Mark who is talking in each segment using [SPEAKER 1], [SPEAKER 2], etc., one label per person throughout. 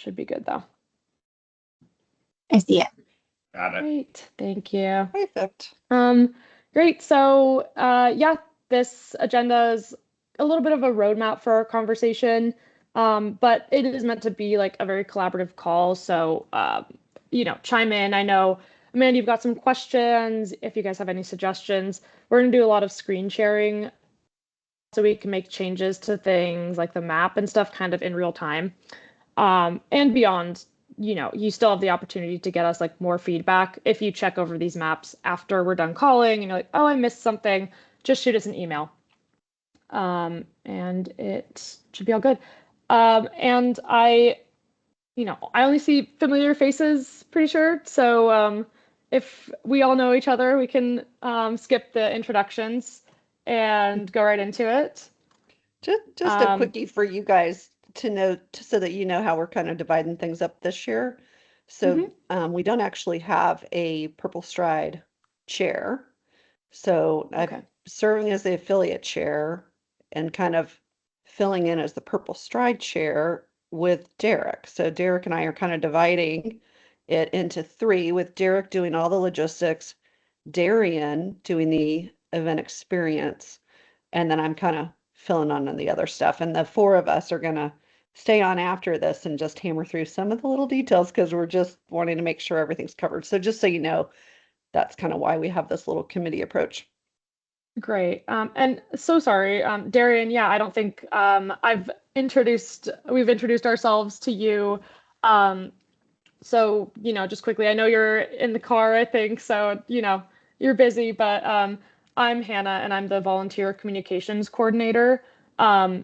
[SPEAKER 1] Should be good though.
[SPEAKER 2] I see it.
[SPEAKER 3] Got it.
[SPEAKER 1] Great, thank you.
[SPEAKER 4] Perfect.
[SPEAKER 1] Great. So, yeah, this agenda is a little bit of a roadmap for our conversation, but it is meant to be like a very collaborative call. So, chime in. I know, Amanda, you've got some questions. If you guys have any suggestions, we're going to do a lot of screen sharing so we can make changes to things like the map and stuff kind of in real time. And beyond, you still have the opportunity to get us like more feedback. If you check over these maps after we're done calling and you're like, oh, I missed something, just shoot us an email. And it should be all good. And I only see familiar faces, pretty sure. So if we all know each other, we can skip the introductions and go right into it.
[SPEAKER 4] Just a quickie for you guys to know, so that you know how we're kind of dividing things up this year. So we don't actually have a PurpleStride chair. So I'm serving as the affiliate chair and kind of filling in as the PurpleStride chair with Derek. So Derek and I are kind of dividing it into three, with Derek doing all the logistics, Darian doing the event experience, and then I'm kind of filling on the other stuff. And the four of us are going to stay on after this and just hammer through some of the little details because we're just wanting to make sure everything's covered. So just so you know, that's kind of why we have this little committee approach.
[SPEAKER 1] Great. And so sorry, Darian, yeah, I don't think we've introduced ourselves to you. So, just quickly, I know you're in the car, I think, so, you're busy, but I'm Hannah and I'm the volunteer communications coordinator.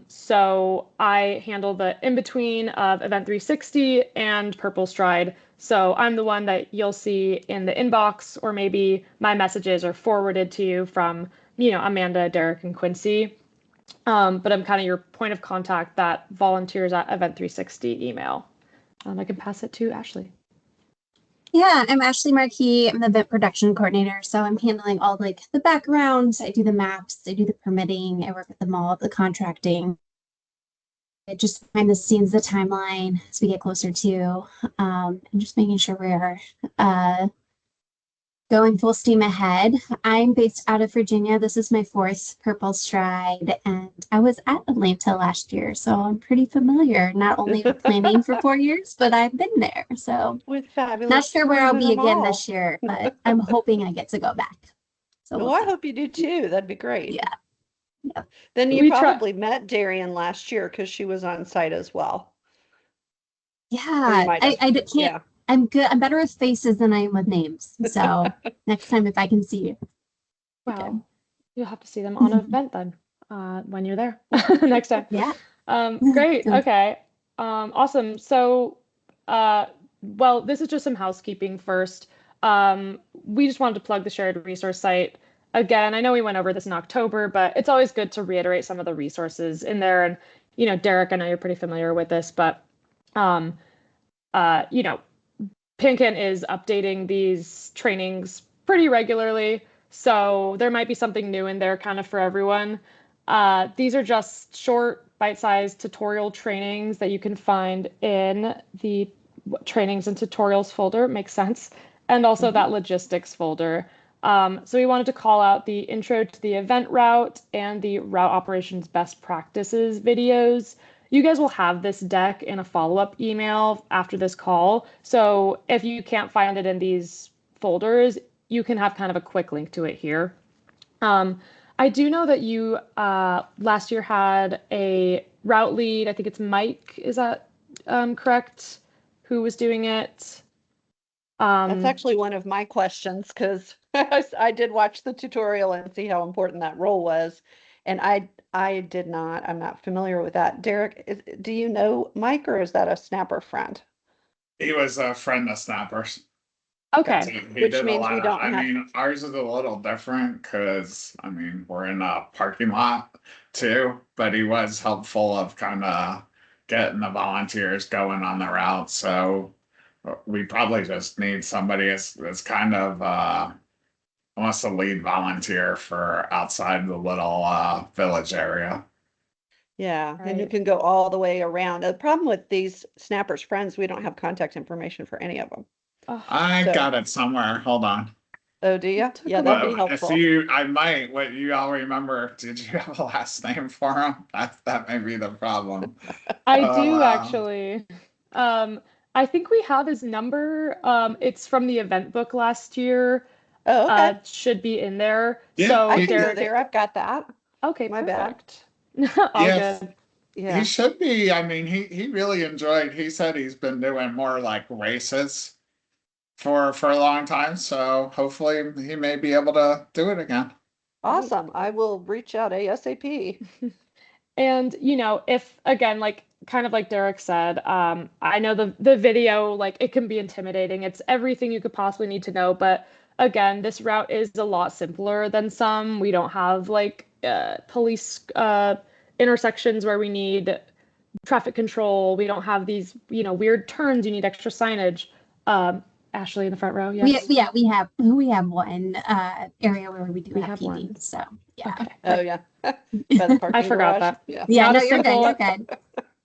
[SPEAKER 1] So I handle the in-between of Event 360 and PurpleStride. So I'm the one that you'll see in the inbox, or maybe my messages are forwarded to you from, Amanda, Derek, and Quincy. But I'm kind of your point of contact that volunteers at Event 360 email. I can pass it to Ashley.
[SPEAKER 2] Yeah, I'm Ashley Markey. I'm the event production coordinator. So I'm handling all like the background. I do the maps, I do the permitting, I work with the mall, the contracting. I just behind the scenes, the timeline as we get closer to, and just making sure we're going full steam ahead. I'm based out of Virginia. This is my fourth PurpleStride, and I was at Atlanta last year, so I'm pretty familiar, not only with planning for 4 years, but I've been there. So
[SPEAKER 4] with fabulous.
[SPEAKER 2] Not sure where I'll be again this year, but I'm hoping I get to go back. So
[SPEAKER 4] I hope you do too. That'd be great.
[SPEAKER 2] Yeah.
[SPEAKER 4] Then you probably met Darian last year because she was on site as well.
[SPEAKER 2] Yeah, I can't. Yeah. I'm good. I'm better with faces than I am with names. So next time, if I can see you.
[SPEAKER 1] Well, you'll have to see them on an event then when you're there next time.
[SPEAKER 2] Yeah.
[SPEAKER 1] Great. Okay. Awesome. So, well, this is just some housekeeping first. We just wanted to plug the shared resource site. Again, I know we went over this in October, but it's always good to reiterate some of the resources in there. And, Derek, I know you're pretty familiar with this, but, Pinkin is updating these trainings pretty regularly. So there might be something new in there kind of for everyone. These are just short, bite-sized tutorial trainings that you can find in the trainings and tutorials folder. Makes sense. And also that logistics folder. So we wanted to call out the intro to the event route and the route operations best practices videos. You guys will have this deck in a follow-up email after this call. So if you can't find it in these folders, you can have kind of a quick link to it here. I do know that you last year had a route lead. I think it's Mike. Is that correct? Who was doing it?
[SPEAKER 4] That's actually one of my questions, because I did watch the tutorial and see how important that role was. And I did not. I'm not familiar with that. Derek, do you know Mike, or is that a Snapper friend?
[SPEAKER 3] He was a friend of Snappers.
[SPEAKER 1] Okay.
[SPEAKER 3] So which means we don't. I mean, ours is a little different because we're in a parking lot too. But he was helpful of kind of getting the volunteers going on the route. So we probably just need somebody that's kind of almost a lead volunteer for outside the little village area.
[SPEAKER 4] Yeah, and you
[SPEAKER 1] Right.
[SPEAKER 4] can go all the way around. The problem with these Snappers Friends, we don't have contact information for any of them.
[SPEAKER 3] I
[SPEAKER 4] So,
[SPEAKER 3] got it somewhere. Hold on.
[SPEAKER 4] oh, do you?
[SPEAKER 1] Took
[SPEAKER 4] Yeah,
[SPEAKER 1] a
[SPEAKER 4] that'd be
[SPEAKER 1] while.
[SPEAKER 3] If
[SPEAKER 4] helpful.
[SPEAKER 3] I might, what you all remember, did you have a last name for him? That may be the problem.
[SPEAKER 1] I do
[SPEAKER 3] Uh,
[SPEAKER 1] actually. Um, I think we have his number. It's from the event book last year.
[SPEAKER 4] Oh, okay.
[SPEAKER 1] Should be in there.
[SPEAKER 3] yeah,
[SPEAKER 4] I
[SPEAKER 1] So
[SPEAKER 4] can go
[SPEAKER 1] Derek,
[SPEAKER 4] there. I've got that.
[SPEAKER 1] okay,
[SPEAKER 4] My bad.
[SPEAKER 1] perfect. All
[SPEAKER 3] yeah,
[SPEAKER 1] good.
[SPEAKER 3] he
[SPEAKER 4] Yeah.
[SPEAKER 3] should be. I mean, he really enjoyed. He said he's been doing more like races for a long time, so hopefully he may be able to do it again.
[SPEAKER 4] Awesome. I will reach out ASAP.
[SPEAKER 1] And if again, like kind of like Derek said, I know the video, like it can be intimidating. It's everything you could possibly need to know, but again, this route is a lot simpler than some. We don't have like police intersections where we need traffic control. We don't have these, weird turns. You need extra signage. Ashley in the front row, yes.
[SPEAKER 2] We have one area where we do
[SPEAKER 1] We
[SPEAKER 2] have
[SPEAKER 1] have
[SPEAKER 2] PD.
[SPEAKER 1] one.
[SPEAKER 2] So yeah.
[SPEAKER 1] Okay.
[SPEAKER 4] Oh, yeah. By the
[SPEAKER 1] I
[SPEAKER 4] parking
[SPEAKER 1] forgot
[SPEAKER 4] garage.
[SPEAKER 1] that.
[SPEAKER 4] Yeah.
[SPEAKER 2] Yeah,
[SPEAKER 1] Not
[SPEAKER 2] no,
[SPEAKER 1] as
[SPEAKER 2] you're good.
[SPEAKER 1] simple.
[SPEAKER 2] You're good.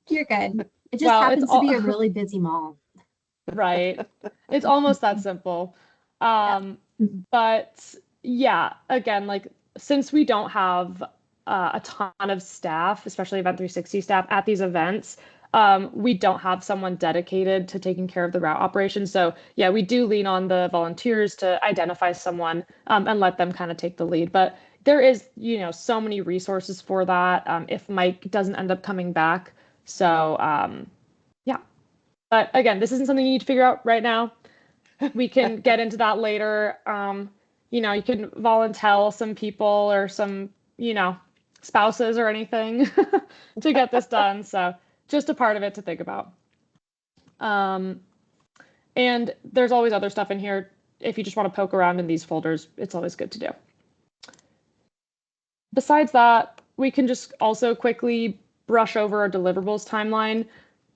[SPEAKER 2] You're good. It just
[SPEAKER 1] Well, it's
[SPEAKER 2] happens to
[SPEAKER 1] all
[SPEAKER 2] be a really busy mall.
[SPEAKER 1] right. It's almost that simple.
[SPEAKER 2] Yeah.
[SPEAKER 1] But yeah, again, like since we don't have a ton of staff, especially Event 360 staff at these events, we don't have someone dedicated to taking care of the route operation. So yeah, we do lean on the volunteers to identify someone and let them kind of take the lead. But there is, so many resources for that if Mike doesn't end up coming back. So yeah. But again, this isn't something you need to figure out right now. We can get into that later. You can volunteer some people or some, spouses or anything to get this done. So just a part of it to think about. And there's always other stuff in here. If you just want to poke around in these folders, it's always good to do. Besides that, we can just also quickly brush over our deliverables timeline.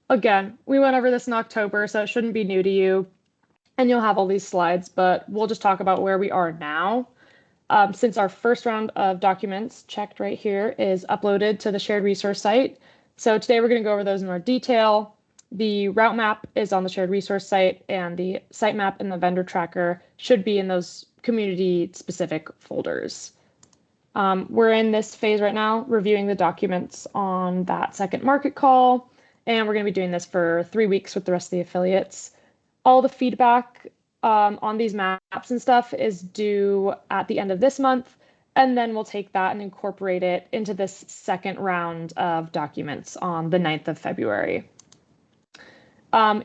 [SPEAKER 1] Again, we went over this in October, so it shouldn't be new to you. And you'll have all these slides, but we'll just talk about where we are now. Since our first round of documents checked right here is uploaded to the shared resource site. So today we're going to go over those in more detail. The route map is on the shared resource site, and the site map and the vendor tracker should be in those community specific folders. We're in this phase right now, reviewing the documents on that second market call, and we're going to be doing this for 3 weeks with the rest of the affiliates. All the feedback on these maps and stuff is due at the end of this month, and then we'll take that and incorporate it into this second round of documents on the 9th of February.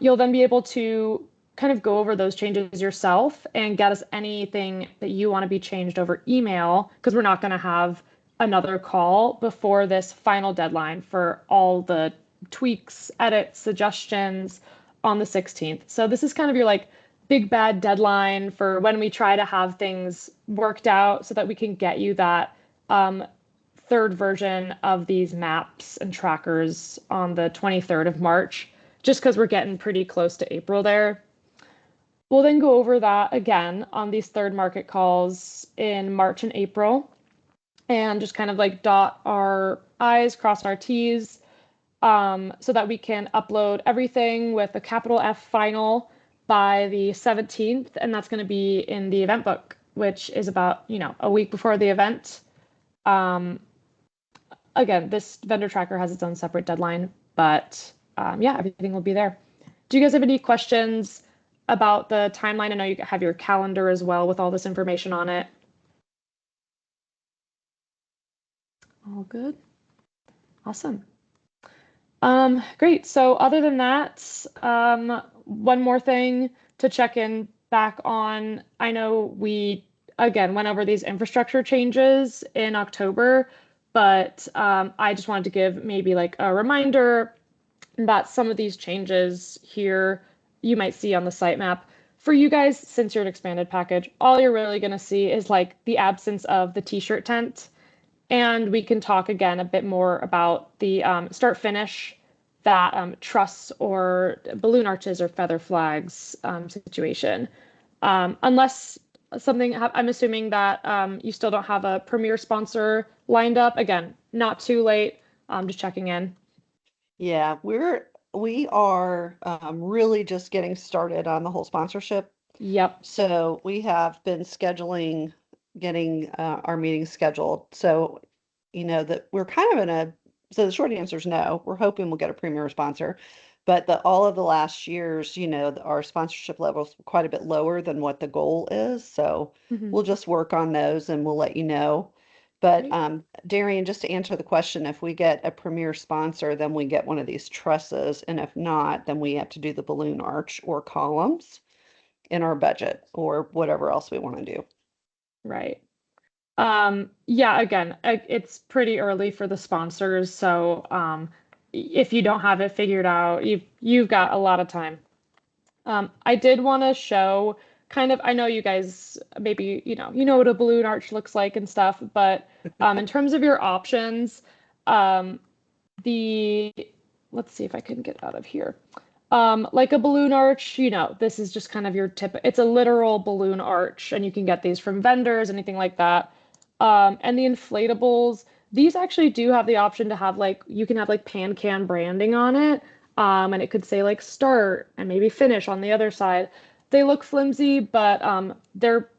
[SPEAKER 1] You'll then be able to kind of go over those changes yourself and get us anything that you want to be changed over email, because we're not going to have another call before this final deadline for all the tweaks, edits, suggestions on the 16th. So this is kind of your like big bad deadline for when we try to have things worked out so that we can get you that third version of these maps and trackers on the 23rd of March, just because we're getting pretty close to April there. We'll then go over that again on these third market calls in March and April, and just kind of like dot our I's, cross our T's, so that we can upload everything with a capital F final by the 17th, and that's going to be in the event book, which is about, a week before the event. Again, this vendor tracker has its own separate deadline, but yeah, everything will be there. Do you guys have any questions about the timeline? I know you have your calendar as well with all this information on it. All good. Awesome. Great. So other than that, one more thing to check in back on. I know we, again, went over these infrastructure changes in October, but I just wanted to give maybe like a reminder that some of these changes here you might see on the sitemap. For you guys, since you're an expanded package, all you're really going to see is like the absence of the t-shirt tent. And we can talk again a bit more about the start finish, that truss or balloon arches or feather flags situation. Unless something, I'm assuming that you still don't have a premier sponsor lined up. Again, not too late. Just checking in.
[SPEAKER 4] Yeah, we are really just getting started on the whole sponsorship.
[SPEAKER 1] Yep.
[SPEAKER 4] So we have been getting our meetings scheduled. So, that we're kind of so the short answer is no. We're hoping we'll get a premier sponsor, but all of the last years, our sponsorship levels were quite a bit lower than what the goal is. So we'll just work on those and we'll let you know. But Darian, just to answer the question, if we get a premier sponsor, then we get one of these trusses, and if not, then we have to do the balloon arch or columns in our budget or whatever else we want to do.
[SPEAKER 1] Right. Yeah, again, it's pretty early for the sponsors, so if you don't have it figured out, you've got a lot of time. I did want to show kind of, I know you guys maybe, you know what a balloon arch looks like and stuff, but in terms of your options, the let's see if I can get out of here. Like a balloon arch, this is just kind of your it's a literal balloon arch, and you can get these from vendors, anything like that. And the inflatables, these actually do have the option to have you can have pan can branding on it. And it could say start and maybe finish on the other side. They look flimsy, but they're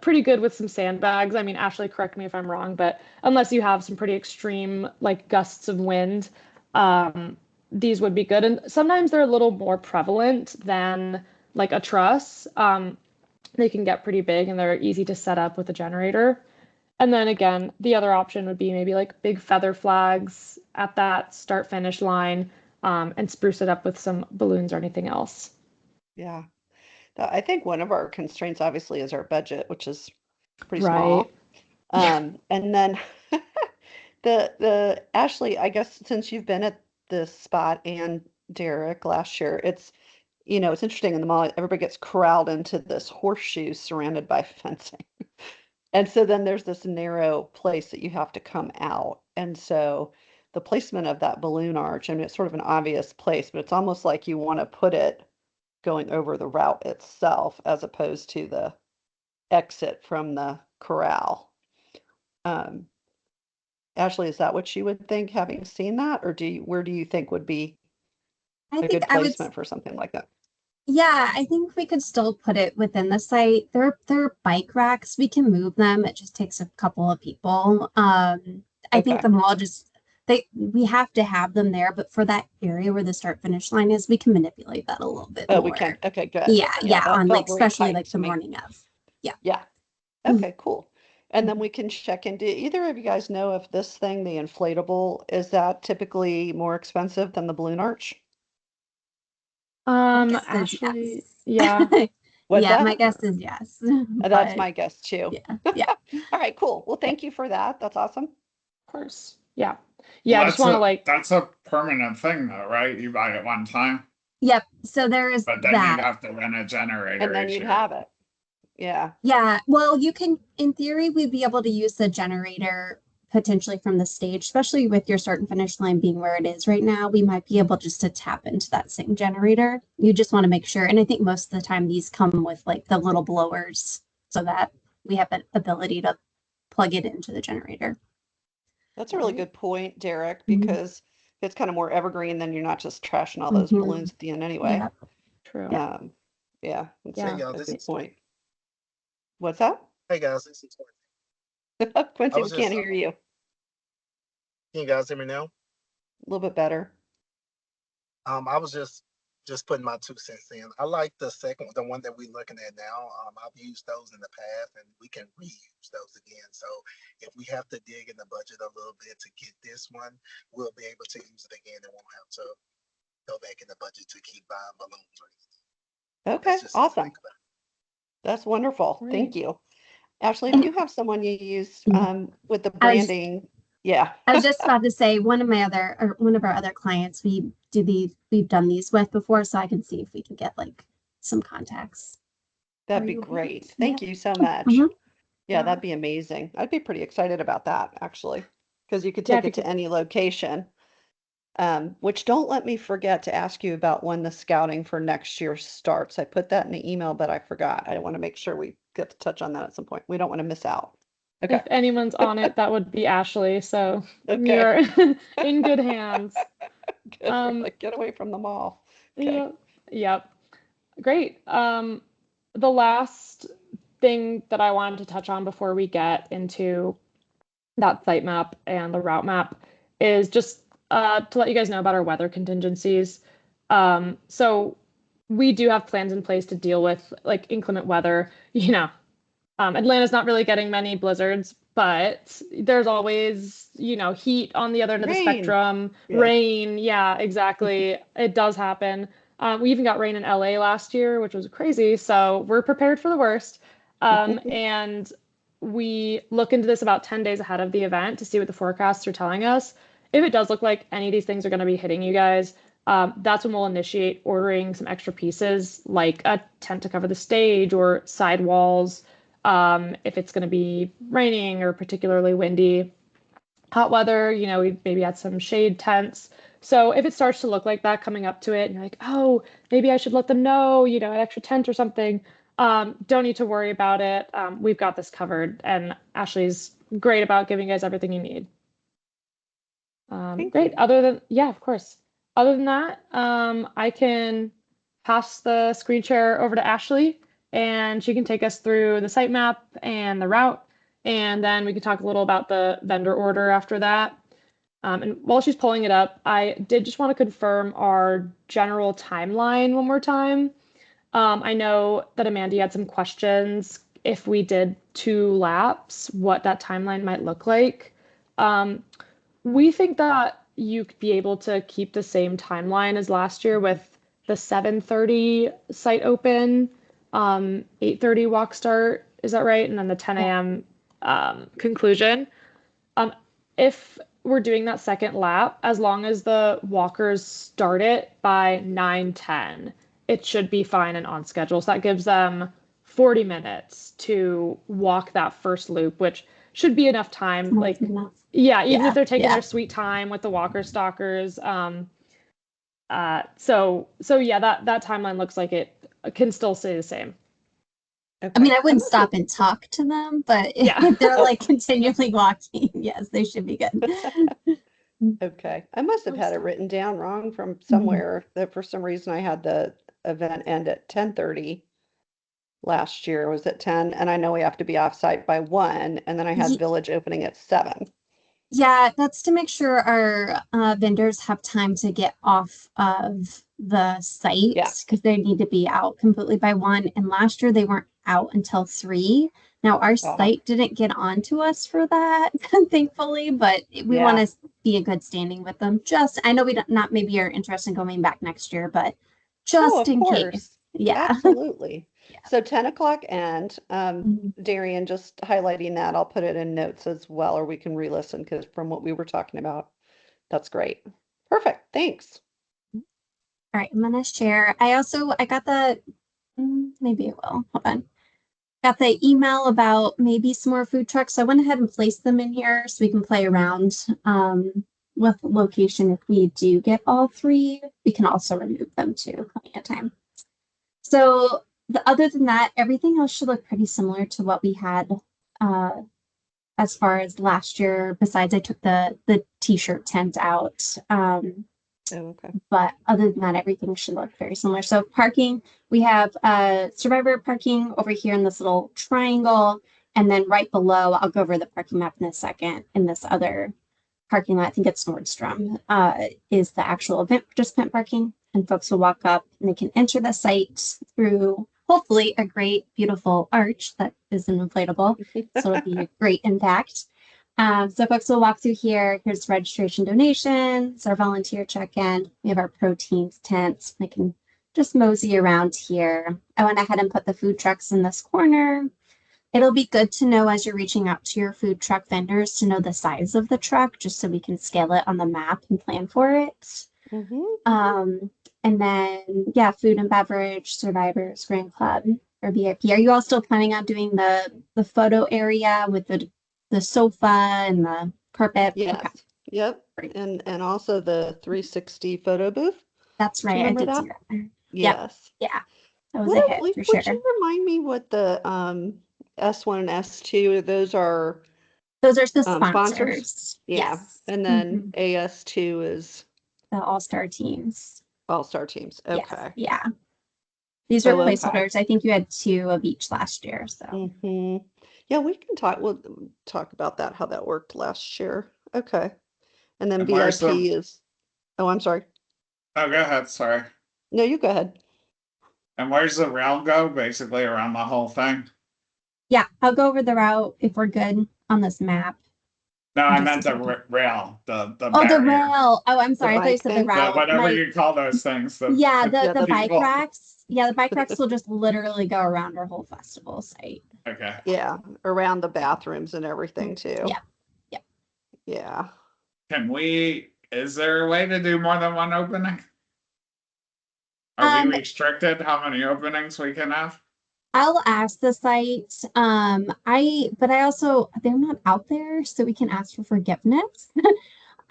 [SPEAKER 1] pretty good with some sandbags. I mean, Ashley, correct me if I'm wrong, but unless you have some pretty extreme gusts of wind, these would be good. And sometimes they're a little more prevalent than a truss. They can get pretty big and they're easy to set up with a generator. And then again, the other option would be maybe big feather flags at that start finish line, and spruce it up with some balloons or anything else.
[SPEAKER 4] Yeah. I think one of our constraints obviously is our budget, which is pretty
[SPEAKER 1] Right.
[SPEAKER 4] small. And then the Ashley, I guess since you've been at this spot and Derek last year, it's interesting in the mall, everybody gets corralled into this horseshoe surrounded by fencing. And so then there's this narrow place that you have to come out. And so the placement of that balloon arch, I mean, it's sort of an obvious place, but it's almost like you want to put it going over the route itself as opposed to the exit from the corral. Ashley, is that what you would think, having seen that, or where do you think would be
[SPEAKER 2] I
[SPEAKER 4] a
[SPEAKER 2] think
[SPEAKER 4] good placement for something like that?
[SPEAKER 2] Yeah, I think we could still put it within the site. They're bike racks. We can move them. It just takes a couple of people. I think
[SPEAKER 4] Okay.
[SPEAKER 2] the mall we have to have them there, but for that area where the start finish line is, we can manipulate that a little bit
[SPEAKER 4] Oh,
[SPEAKER 2] more.
[SPEAKER 4] we can. Okay, good.
[SPEAKER 2] Yeah,
[SPEAKER 4] Yeah, that
[SPEAKER 2] on
[SPEAKER 4] felt very
[SPEAKER 2] especially
[SPEAKER 4] tight to
[SPEAKER 2] the
[SPEAKER 4] me.
[SPEAKER 2] morning of. Yeah.
[SPEAKER 4] Yeah. Okay, cool. And then we can check in. Do either of you guys know if this thing, the inflatable, is that typically more expensive than the balloon arch?
[SPEAKER 2] My guess is
[SPEAKER 1] Actually,
[SPEAKER 2] yes.
[SPEAKER 1] yeah.
[SPEAKER 4] What's
[SPEAKER 2] Yeah,
[SPEAKER 4] that?
[SPEAKER 2] my guess is yes.
[SPEAKER 4] That's
[SPEAKER 2] But
[SPEAKER 4] my guess too.
[SPEAKER 2] yeah.
[SPEAKER 4] All right, cool. Well, thank you for that. That's awesome.
[SPEAKER 1] Of course. Yeah. Yeah, I just
[SPEAKER 3] Well,
[SPEAKER 1] want to
[SPEAKER 3] that's a permanent thing though, right? You buy it one time,
[SPEAKER 2] Yep. So there is
[SPEAKER 3] but then you'd
[SPEAKER 2] that.
[SPEAKER 3] have to rent a generator
[SPEAKER 4] And then
[SPEAKER 3] each
[SPEAKER 4] you'd
[SPEAKER 3] year.
[SPEAKER 4] have it. Yeah.
[SPEAKER 2] Yeah, well, you can, in theory, we'd be able to use the generator potentially from the stage, especially with your start and finish line being where it is right now. We might be able just to tap into that same generator. You just want to make sure. And I think most of the time these come with the little blowers so that we have an ability to plug it into the generator.
[SPEAKER 4] That's a really good point, Derek,
[SPEAKER 2] Mhm.
[SPEAKER 4] because it's kind of more evergreen, then you're not just trashing all those balloons at the end anyway.
[SPEAKER 2] Yeah.
[SPEAKER 1] True.
[SPEAKER 4] Yeah, that's
[SPEAKER 1] Yeah.
[SPEAKER 4] a good point. What's that?
[SPEAKER 5] Hey guys, this is
[SPEAKER 4] Quincy, we
[SPEAKER 5] was
[SPEAKER 4] can't
[SPEAKER 5] just
[SPEAKER 4] hear you.
[SPEAKER 5] can you guys hear me now?
[SPEAKER 4] A little bit better.
[SPEAKER 5] I was just putting my 2 cents in. I like the one that we're looking at now. I've used those in the past, and we can reuse those again. So if we have to dig in the budget a little bit to get this one, we'll be able to use it again and won't have to go back in the budget to keep buying balloons or anything.
[SPEAKER 4] Okay,
[SPEAKER 5] That's just something to
[SPEAKER 4] awesome.
[SPEAKER 5] think about.
[SPEAKER 4] That's wonderful.
[SPEAKER 1] Great.
[SPEAKER 4] Thank you. Ashley, if you have someone you use with the branding, yeah.
[SPEAKER 2] I was just about to say one of our other clients we've done these with before, so I can see if we can get some contacts.
[SPEAKER 4] That'd
[SPEAKER 2] for
[SPEAKER 4] be
[SPEAKER 2] you.
[SPEAKER 4] great. Thank you so much.
[SPEAKER 2] Mhm.
[SPEAKER 4] Yeah, that'd be amazing. I'd be pretty excited about that actually, because you could
[SPEAKER 1] Yeah,
[SPEAKER 4] take it to any location. Which don't let me forget to ask you about when the scouting for next year starts. I put that in the email, but I forgot. I want to make sure we get to touch on that at some point. We don't want to miss out. Okay.
[SPEAKER 1] If anyone's on it, that would be Ashley. So
[SPEAKER 4] Okay.
[SPEAKER 1] you're in good hands.
[SPEAKER 4] Good. Like, get away from the mall. Okay.
[SPEAKER 1] Yeah. Yep. Great. The last thing that I wanted to touch on before we get into that site map and the route map is just to let you guys know about our weather contingencies. So we do have plans in place to deal with like inclement weather. Atlanta's not really getting many blizzards, but there's always, heat on the other end of the
[SPEAKER 4] Rain.
[SPEAKER 1] spectrum.
[SPEAKER 4] Yeah.
[SPEAKER 1] Rain, yeah, exactly. It does happen. We even got rain in LA last year, which was crazy. So we're prepared for the worst. And we look into this about 10 days ahead of the event to see what the forecasts are telling us. If it does look like any of these things are going to be hitting you guys, that's when we'll initiate ordering some extra pieces like a tent to cover the stage or side walls if it's going to be raining or particularly windy. Hot weather, we maybe add some shade tents. So if it starts to look like that coming up to it, and you're like, oh, maybe I should let them know, an extra tent or something, don't need to worry about it. We've got this covered, and Ashley's great about giving you guys everything you need. Great. Yeah, of course. Other than that, I can pass the screen share over to Ashley, and she can take us through the site map and the route, and then we can talk a little about the vendor order after that. And while she's pulling it up, I did just want to confirm our general timeline one more time. I know that Amanda had some questions if we did 2 laps, what that timeline might look like. We think that you could be able to keep the same timeline as last year with the 7:30 site open, 8:30 walk start. Is that right? And then the 10 a.m. Conclusion. If we're doing that second lap, as long as the walkers start it by 9:10, it should be fine and on schedule. So that gives them 40 minutes to walk that first loop, which should be enough time. Like, yeah, even if they're taking their sweet time with the walker stalkers. So yeah, that timeline looks like it can still stay the same.
[SPEAKER 2] Okay. I mean, I wouldn't stop and talk to them, but if they're like continually walking, yes, they should be good.
[SPEAKER 4] Okay. I must have had it written down wrong from somewhere that for some reason I had the event end at 10:30. Last year was at 10, and I know we have to be off site by 1, and then I had village opening at 7.
[SPEAKER 2] Yeah, that's to make sure our vendors have time to get off of the site because they need to be out completely by 1. And last year they weren't out until 3. Now our site didn't get onto us for that, thankfully, but we want to be in good standing with them. I know not maybe are interested in going back next year, but just in case. Yeah,
[SPEAKER 4] absolutely. So 10 o'clock end, Darian, just highlighting that, I'll put it in notes as well, or we can re-listen because from what we were talking about, that's great. Perfect. Thanks.
[SPEAKER 2] All right, I'm gonna share. I got the, maybe I will, hold on. Got the email about maybe some more food trucks. So I went ahead and placed them in here so we can play around with location. If we do get all 3, we can also remove them too, plenty of time. So other than that, everything else should look pretty similar to what we had as far as last year. Besides, I took the t-shirt tent out.
[SPEAKER 4] Okay.
[SPEAKER 2] But other than that, everything should look very similar. So parking, we have Survivor parking over here in this little triangle. And then right below, I'll go over the parking map in a second, in this other parking lot, I think it's Nordstrom, is the actual event participant parking. And folks will walk up and they can enter the site through hopefully a great, beautiful arch that is an inflatable. So it'll be a great impact. So folks will walk through here. Here's registration donations, our volunteer check-in. We have our proteins tents. They can just mosey around here. I went ahead and put the food trucks in this corner. It'll be good to know as you're reaching out to your food truck vendors to know the size of the truck, just so we can scale it on the map and plan for it. And then, food and beverage, Survivors, Grand Club, or VIP. Are you all still planning on doing the photo area with the sofa and the carpet?
[SPEAKER 4] Yes. Okay. Yep. And also the 360 photo booth.
[SPEAKER 2] That's right. I did see that.
[SPEAKER 4] Yes.
[SPEAKER 2] Yeah. That was a hit for sure.
[SPEAKER 4] Would you remind me what the S1 and S2, those are
[SPEAKER 2] Those are the
[SPEAKER 4] sponsors?
[SPEAKER 2] sponsors.
[SPEAKER 4] Yeah.
[SPEAKER 2] Yes.
[SPEAKER 4] And then AS2 is
[SPEAKER 2] the all-star teams.
[SPEAKER 4] all-star teams.
[SPEAKER 2] Yes.
[SPEAKER 4] Okay.
[SPEAKER 2] Yeah. These are placeholders. I think you had 2 of each last year. So
[SPEAKER 4] yeah, we'll talk about that, how that worked last year. Okay. And then
[SPEAKER 3] And
[SPEAKER 4] VIP is, oh, I'm sorry.
[SPEAKER 3] Oh, go ahead. Sorry.
[SPEAKER 4] No, you go ahead.
[SPEAKER 3] And where's the rail go? Basically around the whole thing?
[SPEAKER 2] yeah, I'll go over the route if we're good on this map.
[SPEAKER 3] No, I meant the rail, the
[SPEAKER 2] Oh, the
[SPEAKER 3] barrier.
[SPEAKER 2] rail. Oh, I'm sorry. I thought you said the route.
[SPEAKER 3] Whatever you call those things.
[SPEAKER 2] Yeah, the bike
[SPEAKER 3] people.
[SPEAKER 2] racks. Yeah, the bike racks will just literally go around our whole festival site.
[SPEAKER 3] Okay.
[SPEAKER 4] Yeah, around the bathrooms and everything too.
[SPEAKER 2] Yeah. Yeah.
[SPEAKER 4] Yeah.
[SPEAKER 3] Is there a way to do more than one opening? Are we restricted how many openings we can have?
[SPEAKER 2] I'll ask the site. But I also, they're not out there, so we can ask for forgiveness.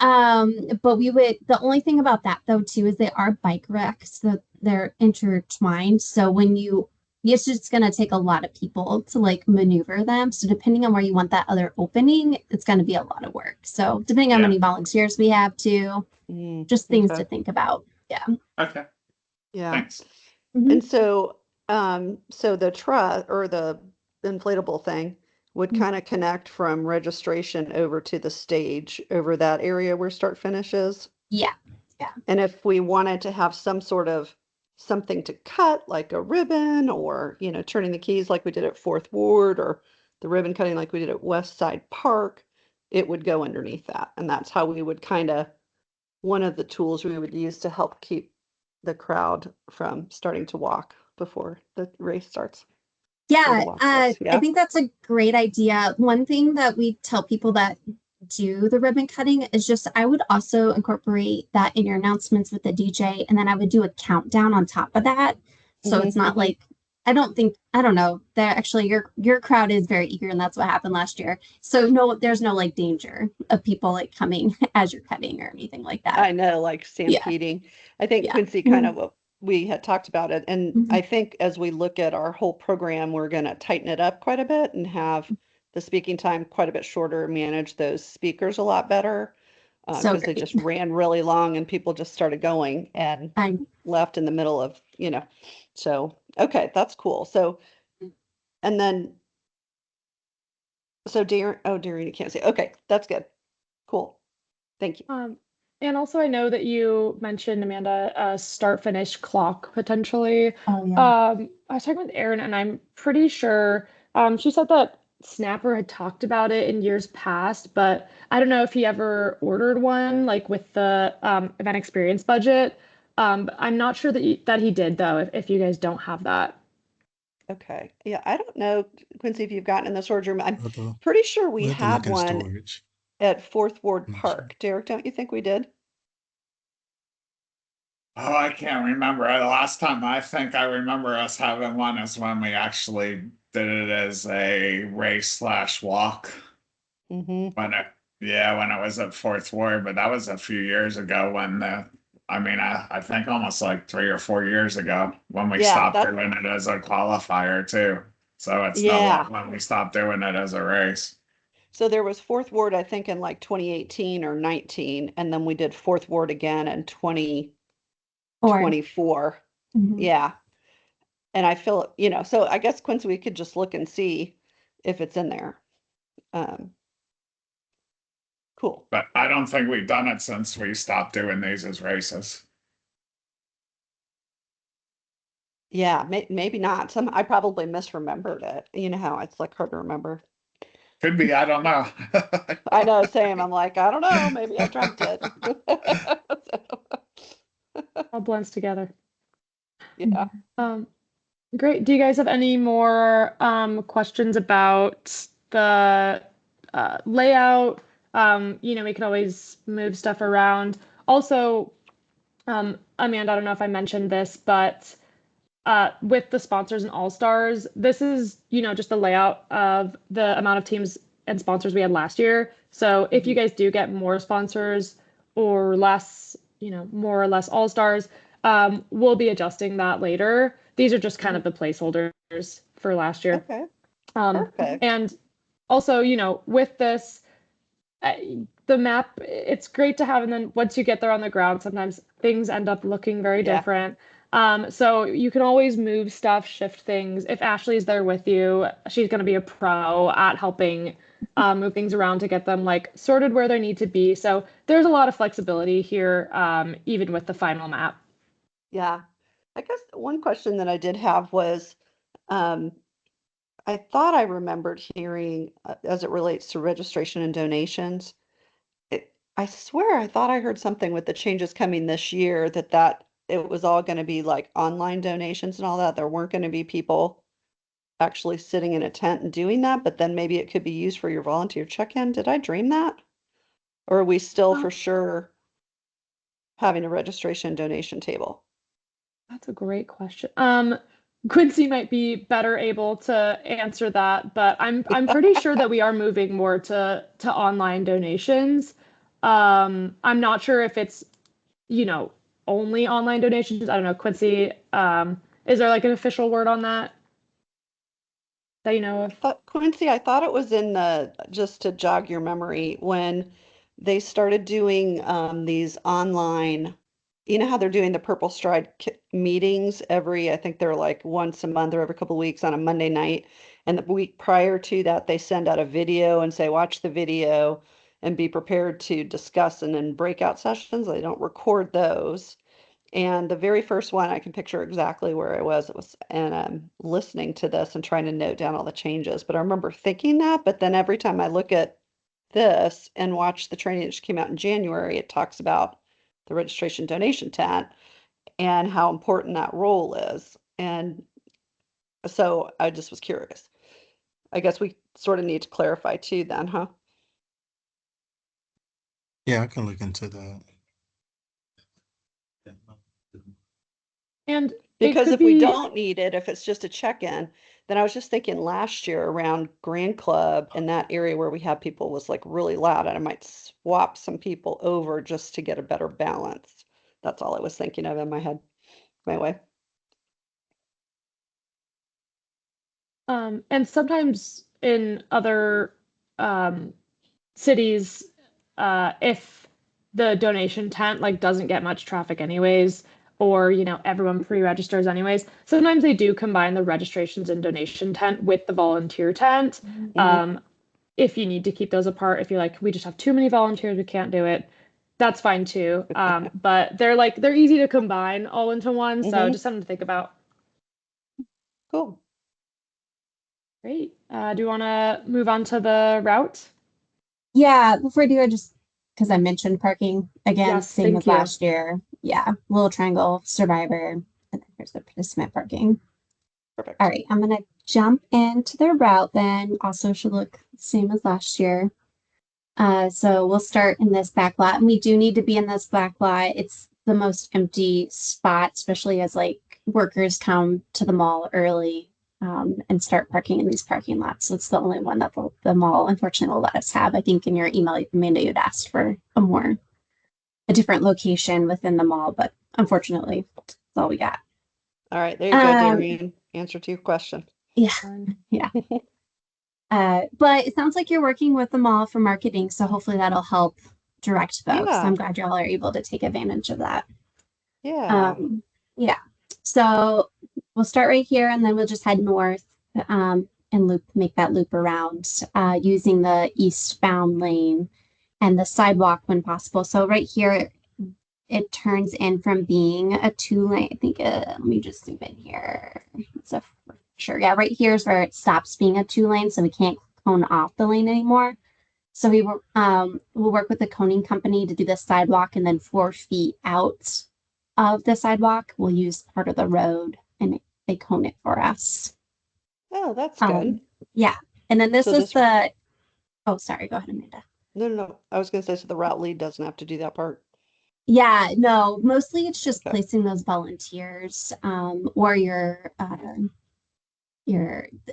[SPEAKER 2] But the only thing about that though too is they are bike racks, so they're intertwined. So it's just gonna take a lot of people to like maneuver them. So depending on where you want that other opening, it's gonna be a lot of work. So depending on how many volunteers we have too, just things to think about. Yeah.
[SPEAKER 3] Okay.
[SPEAKER 4] Yeah.
[SPEAKER 3] Thanks.
[SPEAKER 4] And so the truck or the inflatable thing would kind of connect from registration over to the stage over that area where start finish is.
[SPEAKER 2] Yeah. Yeah.
[SPEAKER 4] And if we wanted to have some sort of something to cut, like a ribbon or, turning the keys like we did at Fourth Ward, or the ribbon cutting like we did at West Side Park, it would go underneath that. And that's how we would one of the tools we would use to help keep the crowd from starting to walk before the race starts.
[SPEAKER 2] Yeah, I think that's a great idea. One thing that we tell people that do the ribbon cutting is just I would also incorporate that in your announcements with the DJ, and then I would do a countdown on top of that. So it's not like I don't know. That actually your crowd is very eager, and that's what happened last year. So there's no like danger of people like coming as you're cutting or anything like that.
[SPEAKER 4] I know, like stampeding. Yeah. I think Quincy kind of what we had talked about it. And I think as we look at our whole program, we're going to tighten it up quite a bit and have the speaking time quite a bit shorter, manage those speakers a lot better. Because they just ran really long and people just started going and left in the middle of, So, okay, that's cool. So, and then, Darren, you can't see. Okay, that's good. Cool. Thank you.
[SPEAKER 1] And also, I know that you mentioned, Amanda, a start finish clock potentially.
[SPEAKER 2] Oh, yeah.
[SPEAKER 1] I was talking with Erin, and I'm pretty sure she said that Snapper had talked about it in years past, but I don't know if he ever ordered one, like with the event experience budget. But I'm not sure that he did, though, if you guys don't have that.
[SPEAKER 4] Okay. Yeah, I don't know, Quincy, if you've gotten in the storage room. I'm pretty sure we have one at Fourth Ward Park. Derek, don't you think we did?
[SPEAKER 3] Oh, I can't remember. The last time I think I remember us having one is when we actually did it as a race/walk. When it was at Fourth Ward, but that was a few years ago I think almost like 3 or 4 years ago when we stopped doing it as a qualifier too. So it's not like when we stopped doing it as a race.
[SPEAKER 4] So there was Fourth Ward, I think, in like 2018 or 19, and then we did Fourth Ward again in 2024. Yeah. And I feel, so I guess, Quincy, we could just look and see if it's in there. Cool.
[SPEAKER 3] But I don't think we've done it since we stopped doing these as races.
[SPEAKER 4] Yeah, maybe not. I probably misremembered it. You know how it's like hard to remember.
[SPEAKER 3] Could be, I don't know.
[SPEAKER 4] I know, same. I'm like, I don't know, maybe I dreamt it.
[SPEAKER 1] All blends together.
[SPEAKER 4] Yeah.
[SPEAKER 1] Great. Do you guys have any more questions about the layout? We can always move stuff around. Also, Amanda, I don't know if I mentioned this, but with the sponsors and all-stars, this is, just the layout of the amount of teams and sponsors we had last year. So if you guys do get more sponsors or less, more or less all-stars, we'll be adjusting that later. These are just kind of the placeholders for last year.
[SPEAKER 4] Okay. Perfect.
[SPEAKER 1] And also, with this, uh, the map, it's great to have, and then once you get there on the ground, sometimes things end up looking very different. So you can always move stuff, shift things. If Ashley's there with you, she's going to be a pro at helping move things around to get them like sorted where they need to be. So there's a lot of flexibility here, even with the final map.
[SPEAKER 4] Yeah. I guess one question that I did have was, um, I thought I remembered hearing, as it relates to registration and donations, I swear I thought I heard something with the changes coming this year that it was all going to be like online donations and all that. There weren't going to be people actually sitting in a tent and doing that, but then maybe it could be used for your volunteer check-in. Did I dream that? Or are we still for sure having a registration donation table?
[SPEAKER 1] That's a great question. Quincy might be better able to answer that, but I'm pretty sure that we are moving more to online donations. I'm not sure if it's, only online donations. I don't know, Quincy, is there like an official word on that you know of?
[SPEAKER 4] Quincy, I thought it was in just to jog your memory, when they started doing these online, you know how they're doing the PurpleStride meetings I think they're like once a month or every couple of weeks on a Monday night. And the week prior to that, they send out a video and say, watch the video and be prepared to discuss, and then breakout sessions. They don't record those. And the very first one, I can picture exactly where I was. It was, and I'm listening to this and trying to note down all the changes. But I remember thinking that. But then every time I look at this and watch the training that just came out in January, it talks about the registration donation tent and how important that role is. And so I just was curious. I guess we sort of need to clarify too, then, huh?
[SPEAKER 6] Yeah, I can look into that.
[SPEAKER 1] And
[SPEAKER 4] because if we don't need it, if it's just a check-in, then I was just thinking last year around Grand Club in that area where we had people was like really loud, and I might swap some people over just to get a better balance. That's all I was thinking of in my head, my way.
[SPEAKER 1] And sometimes in other cities, if the donation tent like doesn't get much traffic anyways, or everyone pre-registers anyways, sometimes they do combine the registrations and donation tent with the volunteer tent. If you need to keep those apart, if you're like, we just have too many volunteers, we can't do it, that's fine too. But they're easy to combine all into one, so just something to think about.
[SPEAKER 4] Cool.
[SPEAKER 1] Great. Do you want to move on to the route?
[SPEAKER 2] Yeah, before I do, just because I mentioned parking again,
[SPEAKER 1] Yes,
[SPEAKER 2] same as
[SPEAKER 1] thank you.
[SPEAKER 2] last year. Yeah, little triangle, survivor, and then here's the participant parking.
[SPEAKER 4] Perfect.
[SPEAKER 2] All right, I'm gonna jump into the route then. Also should look the same as last year. So we'll start in this back lot, and we do need to be in this back lot. It's the most empty spot, especially as like workers come to the mall early and start parking in these parking lots. So it's the only one that the mall unfortunately will let us have. I think in your email, Amanda, you'd asked for a different location within the mall, but unfortunately, that's all we got.
[SPEAKER 4] All right, there you go, Darian. Answer to your question.
[SPEAKER 2] Yeah, yeah. But it sounds like you're working with the mall for marketing, so hopefully that'll help direct folks.
[SPEAKER 4] Yeah.
[SPEAKER 2] I'm glad y'all are able to take advantage of that.
[SPEAKER 4] Yeah.
[SPEAKER 2] Yeah. So we'll start right here, and then we'll just head north and make that loop around using the eastbound lane and the sidewalk when possible. So right here, it turns in from being a 2-lane. I think, let me just zoom in here. So sure, yeah, right here is where it stops being a 2-lane, so we can't cone off the lane anymore. So we'll work with the coning company to do the sidewalk, and then 4 feet out of the sidewalk, we'll use part of the road, and they cone it for us.
[SPEAKER 4] Oh, that's good.
[SPEAKER 2] Yeah, and then this
[SPEAKER 4] So
[SPEAKER 2] is the. Oh, sorry. Go ahead, Amanda.
[SPEAKER 4] No. I was going to say, so the route lead doesn't have to do that part.
[SPEAKER 2] Yeah, no, mostly it's just placing those volunteers or your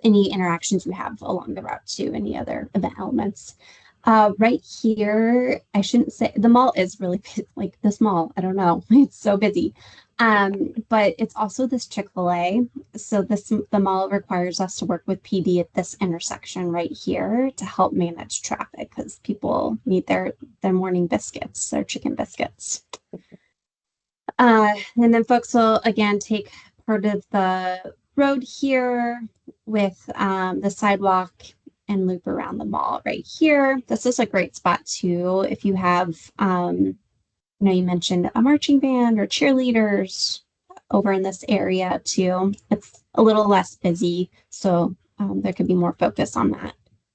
[SPEAKER 2] any interactions you have along the route to any other event elements. Right here, I shouldn't say the mall is really like this mall. I don't know. It's so busy. But it's also this Chick-fil-A. So the mall requires us to work with PD at this intersection right here to help manage traffic because people need their morning biscuits, their chicken biscuits. And then folks will again take part of the road here with the sidewalk and loop around the mall right here. This is a great spot too if you have, you mentioned a marching band or cheerleaders over in this area too. It's a little less busy, so there could be more focus on that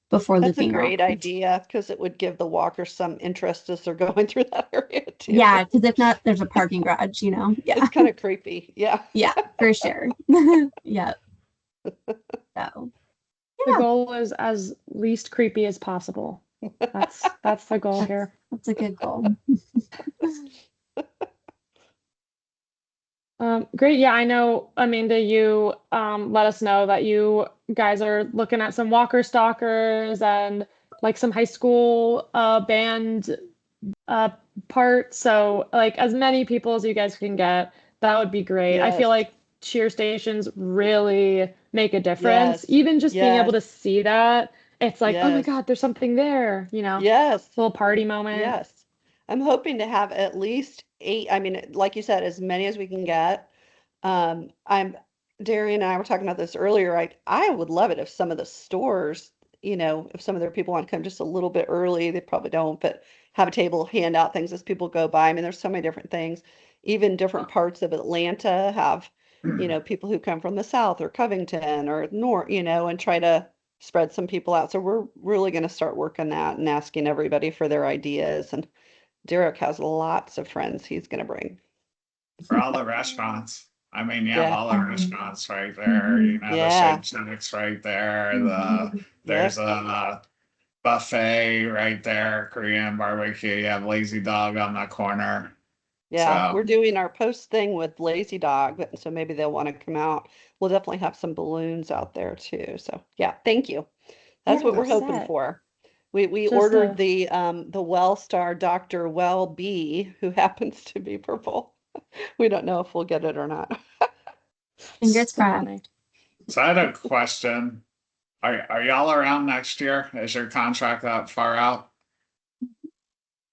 [SPEAKER 2] before
[SPEAKER 4] That's a
[SPEAKER 2] looping
[SPEAKER 4] great
[SPEAKER 2] around.
[SPEAKER 4] idea because it would give the walkers some interest as they're going through that area too.
[SPEAKER 2] Yeah, because if not, there's a parking garage, Yeah.
[SPEAKER 4] It's kind of creepy. Yeah.
[SPEAKER 2] Yeah, for sure. Yeah. So,
[SPEAKER 1] The goal is as least creepy as possible. That's the goal here.
[SPEAKER 2] That's a good goal.
[SPEAKER 1] Great. Yeah, I know, Amanda, you let us know that you guys are looking at some walker stalkers and like some high school band part. So like as many people as you guys can get, that would be great. I feel like cheer stations really make a difference. Even just being able to see that, it's like, oh my God, there's something there, little party moment.
[SPEAKER 4] Yes. I'm hoping to have at least 8, I mean, like you said, as many as we can get. Darian and I were talking about this earlier. I would love it if some of the stores, if some of their people want to come just a little bit early, they probably don't, but have a table, hand out things as people go by. I mean, there's so many different things. Even different parts of Atlanta have, people who come from the South or Covington or North, and try to spread some people out. So we're really going to start working that and asking everybody for their ideas. And Derek has lots of friends he's going to bring.
[SPEAKER 3] For all the restaurants. I mean, you have all the restaurants right there. The Shake Shack's right there. There's a buffet right there, Korean barbecue. You have Lazy Dog on the corner.
[SPEAKER 4] Yeah, we're doing our post thing with Lazy Dog, so maybe they'll want to come out. We'll definitely have some balloons out there too. So yeah, thank you. That's what we're hoping for. We ordered the Wellstar Dr. Well B, who happens to be purple. We don't know if we'll get it or not.
[SPEAKER 2] Fingers crossed.
[SPEAKER 3] So I had a question. Are y'all around next year? Is your contract that far out?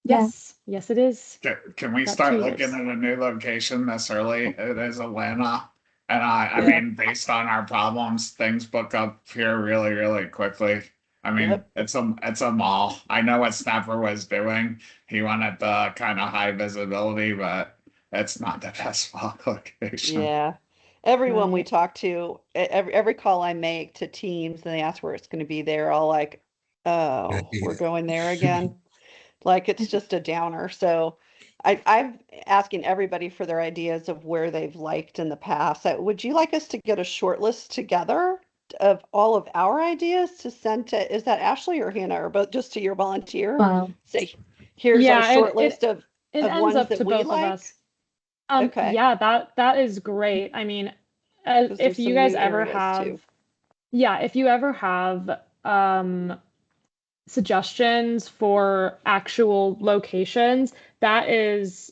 [SPEAKER 1] Yes. Yes, it is.
[SPEAKER 3] Can we start looking at a new location this early? It is Atlanta. And I mean, based on our problems, things book up here really, really quickly. I mean, it's a mall. I know what Snapper was doing. He wanted the kind of high visibility, but it's not the best mall location.
[SPEAKER 4] Yeah. Everyone we talk to, every call I make to teams and they ask where it's going to be, they're all like, oh, we're going there again. Like it's just a downer. So I'm asking everybody for their ideas of where they've liked in the past. Would you like us to get a short list together of all of our ideas to send to, is that Ashley or Hannah, or both, just to your volunteer?
[SPEAKER 2] Wow.
[SPEAKER 4] Say, here's our short list of ones
[SPEAKER 1] up
[SPEAKER 4] that
[SPEAKER 1] to
[SPEAKER 4] we
[SPEAKER 1] both
[SPEAKER 4] like.
[SPEAKER 1] Of us. Yeah, that is great. I mean, if you guys ever have, if you ever have suggestions for actual locations, that is,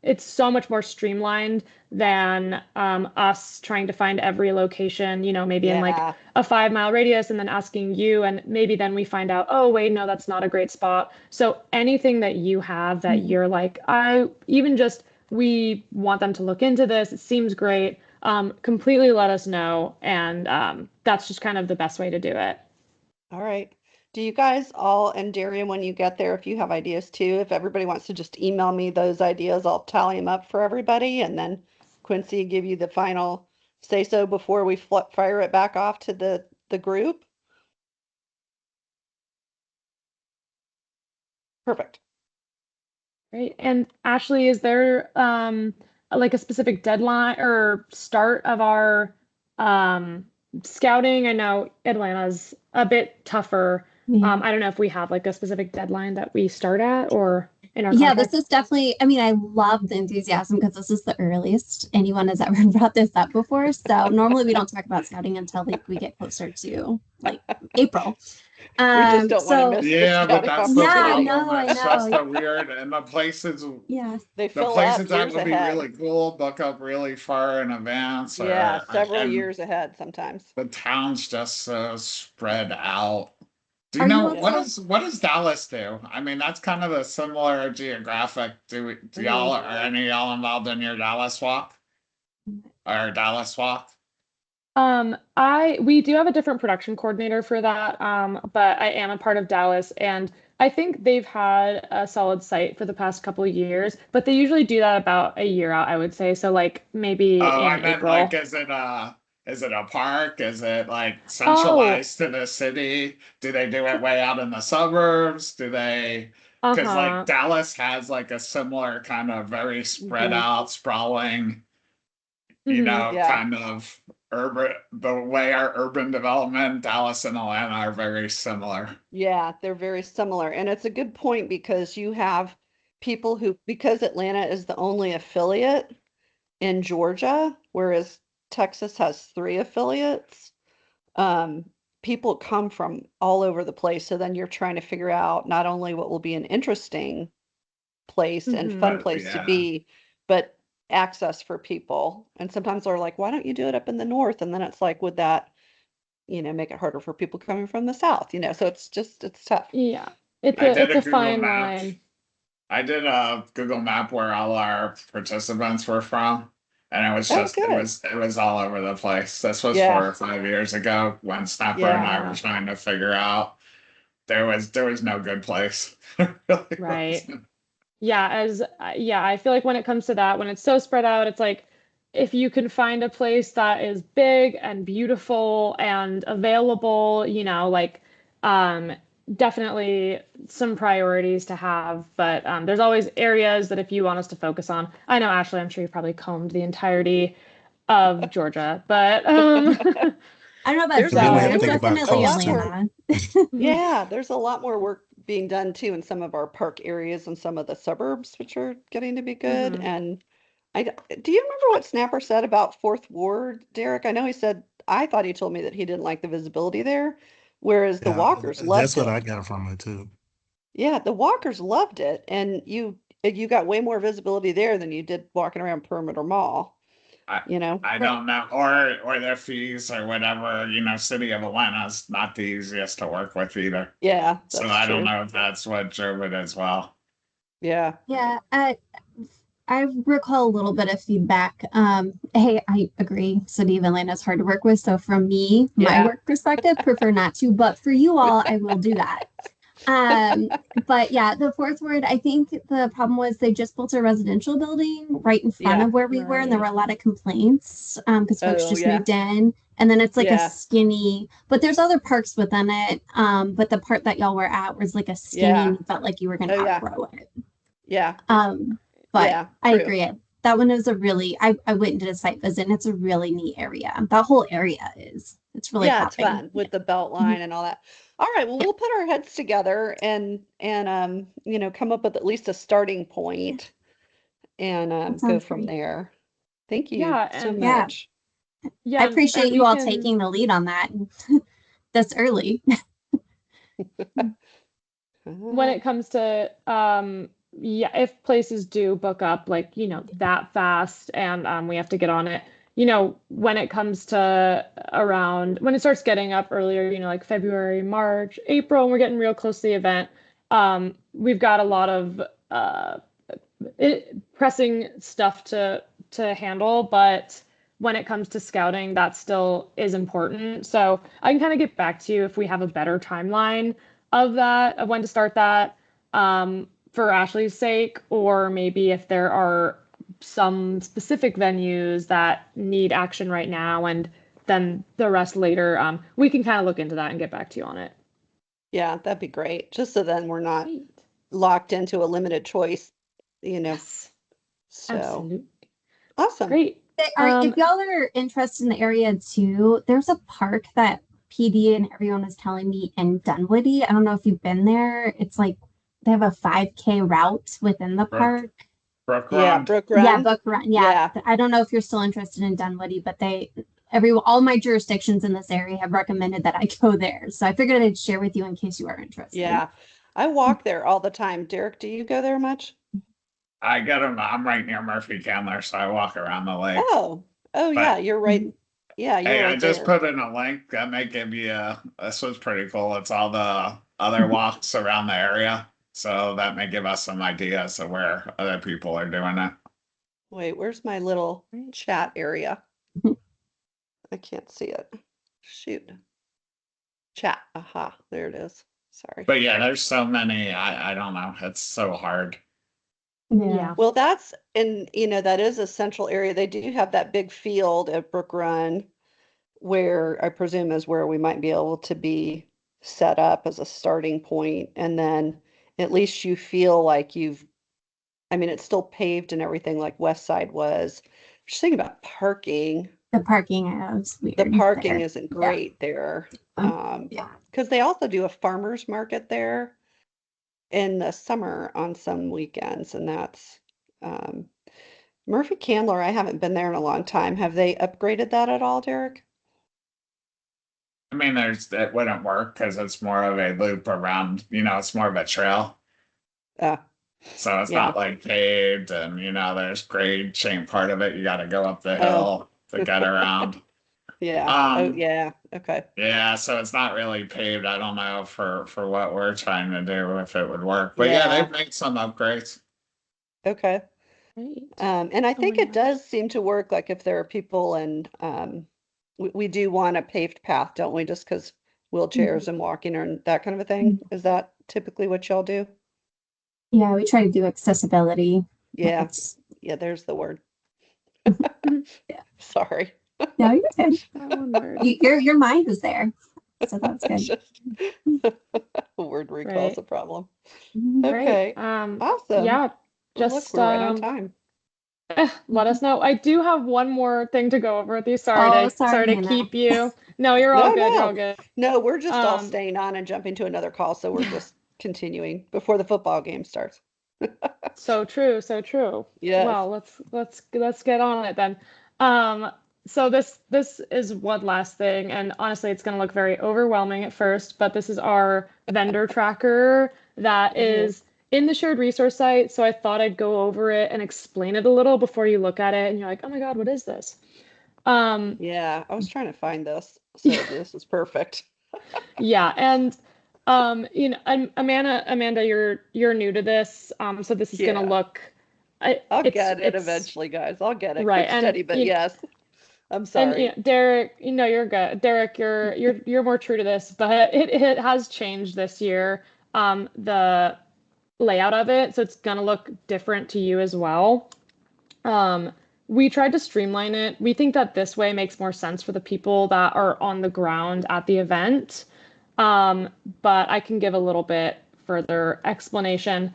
[SPEAKER 1] it's so much more streamlined than us trying to find every location, maybe in like a 5-mile radius and then asking you, and maybe then we find out, oh, wait, no, that's not a great spot. So anything that you have that you're like, we want them to look into this, it seems great, completely let us know. And that's just kind of the best way to do it.
[SPEAKER 4] All right. Do you guys all, and Darian, when you get there, if you have ideas too, if everybody wants to just email me those ideas, I'll tally them up for everybody. And then Quincy give you the final say so before we fire it back off to the group. Perfect.
[SPEAKER 1] Great. And Ashley, is there like a specific deadline or start of our scouting? I know Atlanta's a bit tougher. I don't know if we have like a specific deadline that we start at or in our contract.
[SPEAKER 2] This is definitely, I mean, I love the enthusiasm because this is the earliest anyone has ever brought this up before. So normally we don't talk about scouting until like we get closer to like April.
[SPEAKER 4] We just don't want to
[SPEAKER 2] So
[SPEAKER 4] miss the
[SPEAKER 3] Yeah, but
[SPEAKER 4] scouting
[SPEAKER 3] that's the
[SPEAKER 2] yeah, I
[SPEAKER 4] opportunity.
[SPEAKER 2] know,
[SPEAKER 3] problem.
[SPEAKER 2] I
[SPEAKER 3] It's just
[SPEAKER 2] know.
[SPEAKER 3] the weird and
[SPEAKER 2] Yeah.
[SPEAKER 4] They
[SPEAKER 3] the
[SPEAKER 4] fill up
[SPEAKER 3] places that
[SPEAKER 4] years
[SPEAKER 3] would be
[SPEAKER 4] ahead.
[SPEAKER 3] really cool, book up really far in advance,
[SPEAKER 4] Yeah,
[SPEAKER 3] or
[SPEAKER 4] several
[SPEAKER 3] and
[SPEAKER 4] years ahead sometimes.
[SPEAKER 3] the town's just so spread out. Do you
[SPEAKER 2] Are you
[SPEAKER 3] know
[SPEAKER 4] Yeah.
[SPEAKER 2] also
[SPEAKER 3] what does Dallas do? I mean, that's kind of a similar geographic. Do y'all
[SPEAKER 4] Mhm.
[SPEAKER 3] are any of y'all involved in your Dallas walk or Dallas walk?
[SPEAKER 1] We do have a different production coordinator for that, but I am a part of Dallas, and I think they've had a solid site for the past couple of years, but they usually do that about a year out, I would say. So like maybe
[SPEAKER 3] Oh, I
[SPEAKER 1] in
[SPEAKER 3] meant like,
[SPEAKER 1] April.
[SPEAKER 3] is it a park? Is it like
[SPEAKER 1] Oh,
[SPEAKER 3] centralized to the city? Do they do it way out in the suburbs? Do they? Because like
[SPEAKER 1] uh-huh.
[SPEAKER 3] Dallas has like a similar kind of very spread
[SPEAKER 4] Mhm.
[SPEAKER 3] out, sprawling,
[SPEAKER 1] Hmm.
[SPEAKER 4] Yeah.
[SPEAKER 3] kind of urban, the way our urban development, Dallas and Atlanta are very similar.
[SPEAKER 4] Yeah, they're very similar. And it's a good point because you have people who, because Atlanta is the only affiliate in Georgia, whereas Texas has three affiliates, um, people come from all over the place. So then you're trying to figure out not only what will be an interesting place and
[SPEAKER 1] Hmm.
[SPEAKER 4] fun
[SPEAKER 3] But
[SPEAKER 4] place to
[SPEAKER 3] yeah,
[SPEAKER 4] be, but access for people. And sometimes they're like, why don't you do it up in the north? And then it's like, would that, make it harder for people coming from the south, So it's tough.
[SPEAKER 1] Yeah.
[SPEAKER 3] I did
[SPEAKER 1] It's
[SPEAKER 3] a
[SPEAKER 1] a
[SPEAKER 3] Google
[SPEAKER 1] fine
[SPEAKER 3] map.
[SPEAKER 1] line.
[SPEAKER 3] I did a Google map where all our participants were from, and it was
[SPEAKER 4] Oh,
[SPEAKER 3] just
[SPEAKER 4] good.
[SPEAKER 3] it was all over the place. This was
[SPEAKER 4] Yeah.
[SPEAKER 3] 4 or 5 years ago when Snapper and
[SPEAKER 4] Yeah.
[SPEAKER 3] I were
[SPEAKER 1] Yeah.
[SPEAKER 3] trying to figure out there was no good place. There really
[SPEAKER 1] Right.
[SPEAKER 3] wasn't.
[SPEAKER 1] Yeah, I feel like when it comes to that, when it's so spread out, it's like if you can find a place that is big and beautiful and available, like um definitely some priorities to have, but there's always areas that if you want us to focus on. I know, Ashley, I'm sure you probably combed the entirety of Georgia, but
[SPEAKER 2] I don't know about
[SPEAKER 4] There's
[SPEAKER 6] And then we
[SPEAKER 2] Georgia,
[SPEAKER 6] have to
[SPEAKER 2] but
[SPEAKER 6] think
[SPEAKER 1] so
[SPEAKER 6] about
[SPEAKER 4] a
[SPEAKER 2] definitely
[SPEAKER 6] cost
[SPEAKER 4] lot
[SPEAKER 6] too.
[SPEAKER 4] more.
[SPEAKER 2] Atlanta.
[SPEAKER 1] mhm.
[SPEAKER 4] Yeah, there's a lot more work being done too in some of our park areas and some of the suburbs, which are getting to be good.
[SPEAKER 1] Mhm.
[SPEAKER 4] And do you remember what Snapper said about Fourth Ward, Derek? I know I thought he told me that he didn't like the visibility there, whereas the
[SPEAKER 6] Yeah,
[SPEAKER 4] walkers
[SPEAKER 6] that's
[SPEAKER 4] loved
[SPEAKER 6] what I
[SPEAKER 4] it.
[SPEAKER 6] got from it too.
[SPEAKER 4] Yeah, the walkers loved it, and you got way more visibility there than you did walking around Perimeter Mall,
[SPEAKER 3] I
[SPEAKER 4] you know?
[SPEAKER 3] I
[SPEAKER 2] Right.
[SPEAKER 3] don't know, or their fees or whatever. City of Atlanta's not the easiest to work with either.
[SPEAKER 4] Yeah,
[SPEAKER 3] So
[SPEAKER 4] that's
[SPEAKER 3] I don't
[SPEAKER 4] true.
[SPEAKER 3] know if that's what drove it as well.
[SPEAKER 4] Yeah.
[SPEAKER 2] Yeah, I recall a little bit of feedback. Hey, I agree. City of Atlanta is hard to work with. So from me, my
[SPEAKER 4] Yeah.
[SPEAKER 2] work perspective, prefer not to, but for you all, I will do that. Um, but yeah, the fourth word, I think the problem was they just built a residential building right in front
[SPEAKER 4] Yeah.
[SPEAKER 2] of where we were, and there were
[SPEAKER 1] Right.
[SPEAKER 2] a lot of complaints because folks
[SPEAKER 4] Oh,
[SPEAKER 2] just
[SPEAKER 4] yeah.
[SPEAKER 2] moved in. And then it's like a
[SPEAKER 4] Yeah.
[SPEAKER 2] skinny, but there's other parks within it. But the part that y'all were at was like a skinny, and
[SPEAKER 4] Yeah.
[SPEAKER 2] you felt like you were going
[SPEAKER 4] Oh,
[SPEAKER 2] to
[SPEAKER 4] yeah.
[SPEAKER 2] outgrow it.
[SPEAKER 4] Yeah.
[SPEAKER 2] Um, but
[SPEAKER 4] Yeah.
[SPEAKER 2] I
[SPEAKER 4] True.
[SPEAKER 2] agree. That one is a really, I went and did a site visit, and it's a really neat area. That whole area is, it's really
[SPEAKER 4] Yeah, it's
[SPEAKER 2] popping.
[SPEAKER 4] fun with the belt
[SPEAKER 2] Mhm.
[SPEAKER 4] line and all that. All right, well,
[SPEAKER 2] Yeah,
[SPEAKER 4] we'll put our heads together and come up with at least a starting
[SPEAKER 2] yeah,
[SPEAKER 4] point and
[SPEAKER 2] that
[SPEAKER 4] go
[SPEAKER 2] sounds
[SPEAKER 4] from
[SPEAKER 2] great.
[SPEAKER 4] there. Thank you
[SPEAKER 1] Yeah,
[SPEAKER 4] so
[SPEAKER 1] and
[SPEAKER 2] Yeah,
[SPEAKER 4] much.
[SPEAKER 2] I
[SPEAKER 1] yeah,
[SPEAKER 2] appreciate
[SPEAKER 1] and
[SPEAKER 2] you
[SPEAKER 1] we
[SPEAKER 2] all
[SPEAKER 1] can.
[SPEAKER 2] taking the lead on that this early.
[SPEAKER 1] When
[SPEAKER 4] Uh,
[SPEAKER 1] it comes to yeah, if places do book up like that fast and we have to get on it, when it comes to around when it starts getting up earlier, like February, March, April, and we're getting real close to the event, we've got a lot of uh pressing stuff to handle, but when it comes to scouting, that still is important. So I can kind of get back to you if we have a better timeline of that, of when to start that, for Ashley's sake, or maybe if there are some specific venues that need action right now and then the rest later. We can kind of look into that and get back to you on it.
[SPEAKER 4] yeah, that'd be great. Just so then we're not
[SPEAKER 1] Great.
[SPEAKER 4] locked into a limited choice, you know.
[SPEAKER 1] Yes,
[SPEAKER 4] So
[SPEAKER 1] absolutely.
[SPEAKER 4] awesome.
[SPEAKER 1] Great.
[SPEAKER 2] If y'all are interested in the area too, there's a park that PD and everyone was telling me in Dunwoody. I don't know if you've been there. It's like they have a 5K route within the
[SPEAKER 3] Brook
[SPEAKER 2] park.
[SPEAKER 3] Brook
[SPEAKER 4] Yeah,
[SPEAKER 3] Run.
[SPEAKER 4] Brook
[SPEAKER 2] Yeah,
[SPEAKER 4] Run.
[SPEAKER 2] book run. Yeah,
[SPEAKER 4] Yeah.
[SPEAKER 2] I don't know if you're still interested in Dunwoody, but they all my jurisdictions in this area have recommended that I go there. So I figured I'd share with you in case you are interested.
[SPEAKER 4] Yeah. I walk there all the time. Derek, do you go there much?
[SPEAKER 3] I get them. I'm right near Murphy Candler, so I walk around the lake.
[SPEAKER 4] Oh yeah,
[SPEAKER 3] But
[SPEAKER 4] you're right. Yeah, you're
[SPEAKER 3] hey, I
[SPEAKER 4] right
[SPEAKER 3] just
[SPEAKER 4] there.
[SPEAKER 3] put in a link that may give you this was pretty cool. It's all the other walks around the area. So that may give us some ideas of where other people are doing it.
[SPEAKER 4] Wait, where's my little chat area? I can't see it. Shoot. Chat. Aha, there it is. Sorry.
[SPEAKER 3] But yeah, there's so many. I don't know. It's so hard.
[SPEAKER 1] Yeah.
[SPEAKER 4] Well, that's, and that is a central area. They do have that big field at Brook Run where I presume is where we might be able to be set up as a starting point. And then at least you feel like it's still paved and everything like West Side was. Just thinking about parking.
[SPEAKER 2] The parking is weird.
[SPEAKER 4] The parking
[SPEAKER 2] there.
[SPEAKER 4] isn't great there.
[SPEAKER 2] Yeah.
[SPEAKER 4] Because they also do a farmer's market there in the summer on some weekends, and that's Murphy Candler. I haven't been there in a long time. Have they upgraded that at all, Derek?
[SPEAKER 3] I mean, it wouldn't work because it's more of a loop around. It's more of a trail. So it's
[SPEAKER 4] Yeah.
[SPEAKER 3] not like paved, and there's grade chain part of it. You got to go up the hill to get around.
[SPEAKER 4] Yeah. Oh, yeah. Okay.
[SPEAKER 3] Yeah, so it's not really paved. I don't know for what we're trying to do if it would work. But yeah, they've made some upgrades.
[SPEAKER 4] Okay.
[SPEAKER 1] Great.
[SPEAKER 4] And I think it does seem to work. Like if there are people, and we do want a paved path, don't we? Just because wheelchairs and walking and that kind of a thing. Is that typically what y'all do?
[SPEAKER 2] Yeah, we try to do accessibility.
[SPEAKER 4] Yeah. Yeah, there's the word.
[SPEAKER 2] Yeah.
[SPEAKER 4] Sorry.
[SPEAKER 2] No, you're good.
[SPEAKER 1] That one word.
[SPEAKER 2] Your mind is there. So that's good.
[SPEAKER 4] Just word recall is a problem.
[SPEAKER 2] Great.
[SPEAKER 4] Okay.
[SPEAKER 1] Awesome. Yeah.
[SPEAKER 4] Well,
[SPEAKER 1] Just
[SPEAKER 4] look, we're right on time.
[SPEAKER 1] Let us know. I do have one more thing to go over with you. Sorry to keep you. No, you're all good. You're all good.
[SPEAKER 4] No, we're just all staying on and jumping to another call, so we're just continuing before the football game starts.
[SPEAKER 1] So true. So true.
[SPEAKER 4] Yes.
[SPEAKER 1] Well, let's get on it then. So this is one last thing, and honestly, it's going to look very overwhelming at first, but this is our vendor tracker that is in the shared resource site. So I thought I'd go over it and explain it a little before you look at it, and you're like, oh my God, what is this?
[SPEAKER 4] Yeah, I was trying to find this, so this is perfect.
[SPEAKER 1] Yeah, and Amanda, you're new to this, so this is going to look.
[SPEAKER 4] I'll get it eventually, guys. I'll get it.
[SPEAKER 1] Right,
[SPEAKER 4] and steady, but yes. I'm sorry.
[SPEAKER 1] And Derek, you're good. Derek, you're more true to this, but it has changed this year. The layout of it, so it's gonna look different to you as well. We tried to streamline it. We think that this way makes more sense for the people that are on the ground at the event. But I can give a little bit further explanation.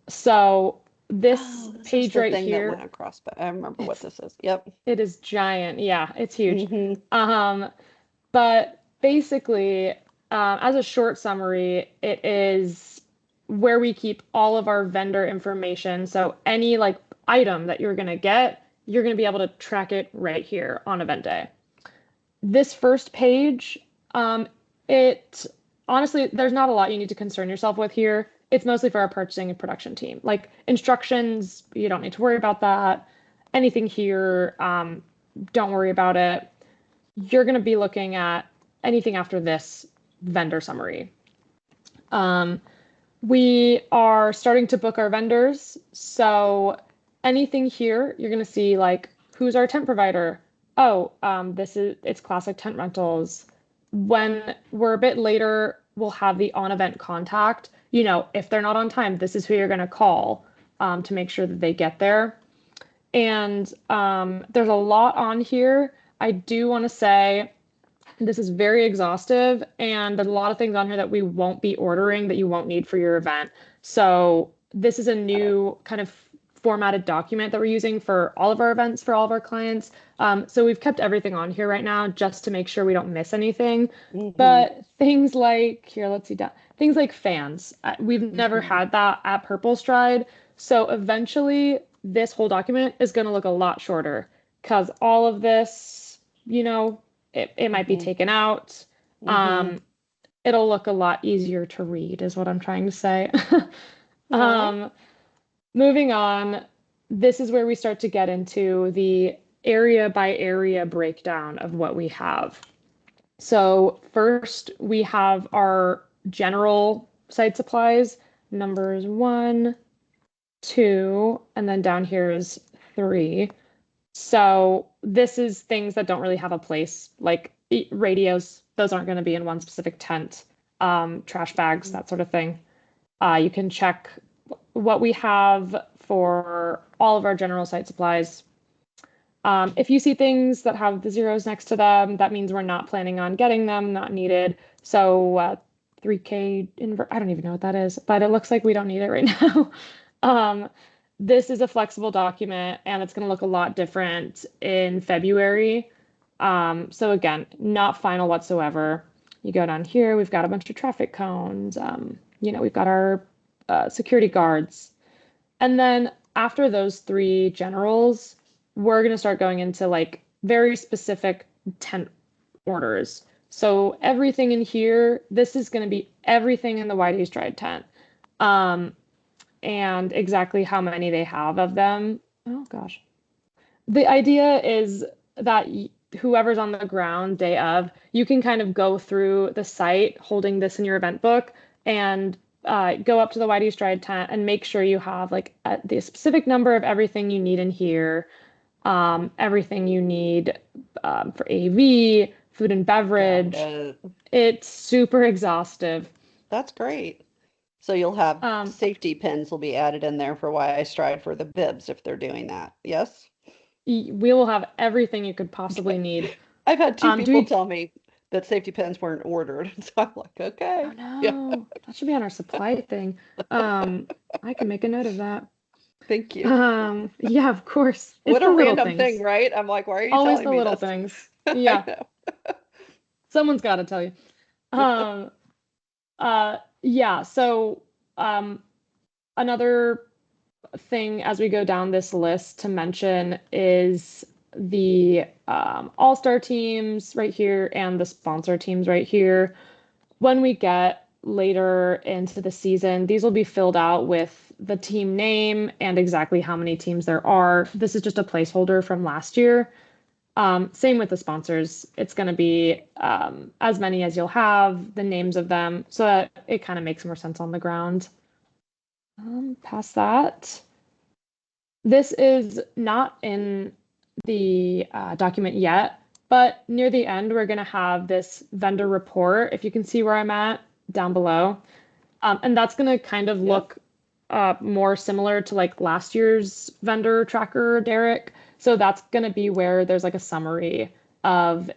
[SPEAKER 1] So this page right here
[SPEAKER 4] that went across, but I remember what this is. Yep.
[SPEAKER 1] It is giant. Yeah, it's huge. But basically, as a short summary, it is where we keep all of our vendor information. So any like item that you're going to get, you're going to be able to track it right here on event day. This first page, it honestly, there's not a lot you need to concern yourself with here. It's mostly for our purchasing and production team. Like instructions, you don't need to worry about that. Anything here, don't worry about it. You're going to be looking at anything after this vendor summary. We are starting to book our vendors. So anything here, you're going to see like, who's our tent provider? Oh, it's Classic Tent Rentals. When we're a bit later, we'll have the on-event contact. If they're not on time, this is who you're going to call to make sure that they get there. And there's a lot on here. I do want to say this is very exhaustive, and there's a lot of things on here that we won't be ordering that you won't need for your event. So this is a new kind of formatted document that we're using for all of our events, for all of our clients. So we've kept everything on here right now just to make sure we don't miss anything. But things like, here, let's see, things like fans. We've never had that at PurpleStride. So eventually this whole document is going to look a lot shorter because all of this it might be taken out. It'll look a lot easier to read, is what I'm trying to say. Moving on, this is where we start to get into the area by area breakdown of what we have. So first we have our general site supplies, numbers 1, 2, and then down here is 3. So this is things that don't really have a place, like radios. Those aren't going to be in one specific tent. Trash bags, that sort of thing. You can check what we have for all of our general site supplies. If you see things that have the zeros next to them, that means we're not planning on getting them, not needed. So 3K I don't even know what that is, but it looks like we don't need it right now. This is a flexible document, and it's going to look a lot different in February. So again, not final whatsoever. You go down here, we've got a bunch of traffic cones. We've got our security guards. And then after those 3 generals, we're going to start going into like very specific tent orders. So everything in here, this is going to be everything in the PurpleStride tent. And exactly how many they have of them. Oh gosh. The idea is that whoever's on the ground day of, you can kind of go through the site holding this in your event book and go up to the PurpleStride tent and make sure you have like the specific number of everything you need in here, everything you need for AV, food and beverage. It's super exhaustive.
[SPEAKER 4] That's great. So you'll have safety pins will be added in there for PurpleStride for the bibs if they're doing that. Yes?
[SPEAKER 1] We will have everything you could possibly need.
[SPEAKER 4] I've had 2 people tell me that safety pins weren't ordered. So I'm like, okay.
[SPEAKER 1] Oh no, that should be on our supply thing. I can make a note of that.
[SPEAKER 4] Thank you.
[SPEAKER 1] Yeah, of course.
[SPEAKER 4] What a random thing, right? I'm like, why are you
[SPEAKER 1] always
[SPEAKER 4] telling me
[SPEAKER 1] the little
[SPEAKER 4] this?
[SPEAKER 1] things? Yeah. Someone's got to tell you. Yeah, so another thing as we go down this list to mention is the all-star teams right here and the sponsor teams right here. When we get later into the season, these will be filled out with the team name and exactly how many teams there are. This is just a placeholder from last year. Same with the sponsors. It's going to be as many as you'll have, the names of them, so that it kind of makes more sense on the ground. Past that. This is not in the document yet, but near the end, we're going to have this vendor report, if you can see where I'm at, down below. And that's going to kind of look more similar to like last year's vendor tracker, Derek. So that's going to be where there's like a summary of,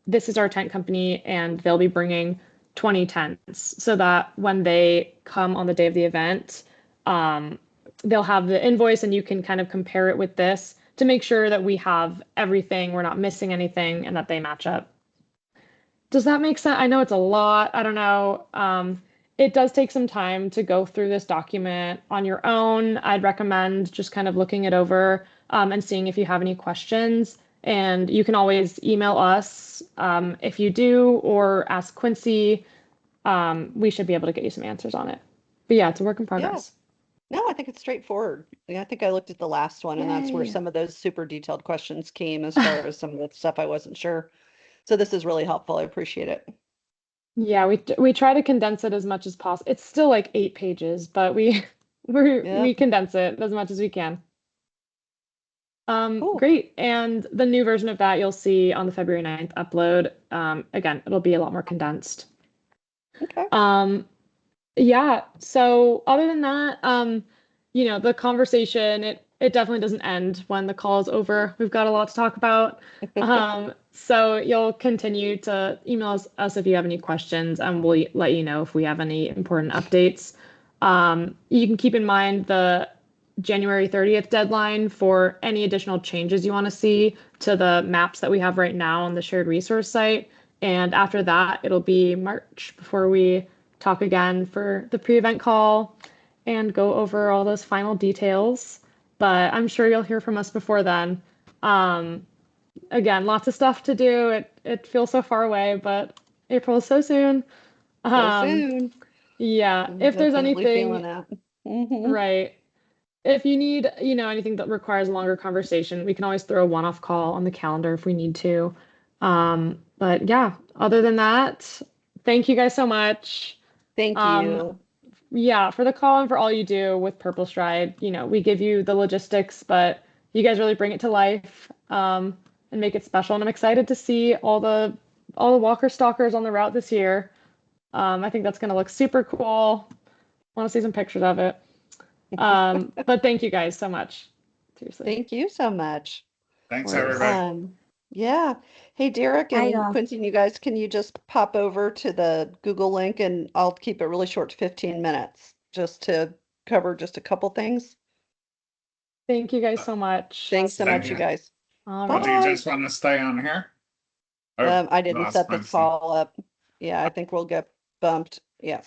[SPEAKER 1] this is our tent company and they'll be bringing 20 tents so that when they come on the day of the event, they'll have the invoice and you can kind of compare it with this to make sure that we have everything, we're not missing anything, and that they match up. Does that make sense? I know it's a lot. I don't know. It does take some time to go through this document on your own. I'd recommend just kind of looking it over and seeing if you have any questions. And you can always email us if you do, or ask Quincy. We should be able to get you some answers on it. But yeah, it's a work in progress.
[SPEAKER 4] Yeah. No, I think it's straightforward. Yeah, I think I looked at the last one, and that's where some of those super detailed questions came as far as some of the stuff I wasn't sure. So this is really helpful. I appreciate it.
[SPEAKER 1] Yeah, we try to condense it as much as possible. It's still like 8 pages, but we condense it as much as we can.
[SPEAKER 4] Cool.
[SPEAKER 1] Great. And the new version of that you'll see on the February 9th upload. Again, it'll be a lot more condensed.
[SPEAKER 4] Okay.
[SPEAKER 1] Yeah, so other than that, the conversation, it definitely doesn't end when the call is over. We've got a lot to talk about. So you'll continue to email us if you have any questions, and we'll let you know if we have any important updates. You can keep in mind the January 30th deadline for any additional changes you want to see to the maps that we have right now on the shared resource site. And after that, it'll be March before we talk again for the pre-event call and go over all those final details. But I'm sure you'll hear from us before then. again, lots of stuff to do. It feels so far away, but April is so soon.
[SPEAKER 4] So
[SPEAKER 1] Um,
[SPEAKER 4] soon.
[SPEAKER 1] yeah,
[SPEAKER 4] I'm
[SPEAKER 1] if there's
[SPEAKER 4] definitely
[SPEAKER 1] anything,
[SPEAKER 4] feeling that. Hmm.
[SPEAKER 1] right. If you need, anything that requires a longer conversation, we can always throw a one-off call on the calendar if we need to. But yeah, other than that, thank you guys so much.
[SPEAKER 4] Thank
[SPEAKER 1] Um,
[SPEAKER 4] you.
[SPEAKER 1] yeah, for the call and for all you do with PurpleStride, we give you the logistics, but you guys really bring it to life, and make it special. And I'm excited to see all the walker stalkers on the route this year. I think that's going to look super cool. Want to see some pictures of it. But thank you guys so much. Seriously.
[SPEAKER 4] Thank you so much.
[SPEAKER 3] Thanks,
[SPEAKER 1] Of course.
[SPEAKER 3] everybody.
[SPEAKER 4] Yeah. Hey, Derek
[SPEAKER 2] I
[SPEAKER 4] and Quincy, you guys, can you just pop over to the Google link and I'll keep it really short to 15 minutes just to cover just a couple things.
[SPEAKER 1] Thank you guys so much.
[SPEAKER 4] Thanks so
[SPEAKER 3] Thank
[SPEAKER 4] much, you
[SPEAKER 3] you.
[SPEAKER 4] guys.
[SPEAKER 1] All
[SPEAKER 3] Well,
[SPEAKER 1] right.
[SPEAKER 3] do you
[SPEAKER 4] Bye.
[SPEAKER 3] just want to stay on here? Oh,
[SPEAKER 4] I didn't
[SPEAKER 3] lost
[SPEAKER 4] set this
[SPEAKER 3] Quincy.
[SPEAKER 4] call up. Yeah, I think we'll get bumped. Yeah.